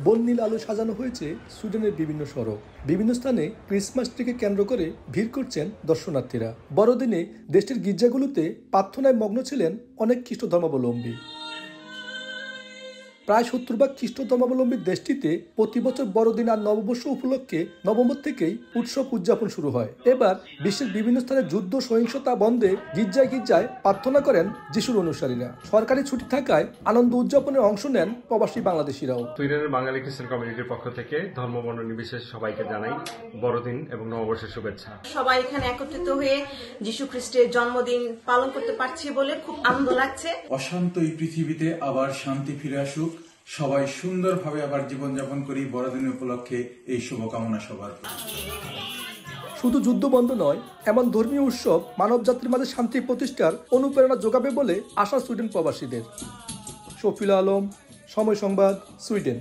বন্যিল আলো সাজানো হয়েছে সুইডেনের বিভিন্ন সড়ক। বিভিন্ন স্থানে ক্রিসমাস ট্রিকে কেন্দ্র করে ভিড় করছেন দর্শনার্থীরা। বড়দিনে দেশটির গির্জাগুলোতে প্রার্থনায় মগ্ন ছিলেন অনেক খ্রিস্ট ধর্মাবলম্বী। প্রায় 70 ভাগ খ্রিস্ট ধর্মাবলম্বী দেশটিতে প্রতি বছর বড়দিন আর নববর্ষ উপলক্ষে নভেম্বর থেকেই উৎসব উদযাপন শুরু হয়। এবার বিশ্বের বিভিন্ন স্থানে যুদ্ধ সহিংসতা বন্ধে গির্জায় গির্জায় প্রার্থনা করেন যিশুর অনুসারীরা। সরকারি ছুটি থাকায় আনন্দ উদযাপনে অংশ নেন প্রবাসী বাংলাদেশিরাও। সুইডেনের বাঙালি খ্রিস্টান কমিউনিটির পক্ষ থেকে ধর্ম বর্ণ নির্বিশেষে সবাইকে জানাই বড়দিন এবং নববর্ষের শুভেচ্ছা। সবাই এখানে একত্রিত হয়ে যিশু খ্রিস্টের জন্মদিন পালন করতে পারছি বলে খুব আনন্দ লাগছে। অশান্ত এই পৃথিবীতে আবার শান্তি ফিরে আসুক, সবাই সুন্দরভাবে আবার জীবনযাপন করি বড়দিন উপলক্ষে এই শুভকামনা সবার। শুধু যুদ্ধ বন্ধ নয়, এমন ধর্মীয় উৎসব মানব জাতির মাঝে শান্তি প্রতিষ্ঠার অনুপ্রেরণা যোগাবে বলে আশা সুইডেন প্রবাসীদের। শফিউল আলম, সময় সংবাদ, সুইডেন।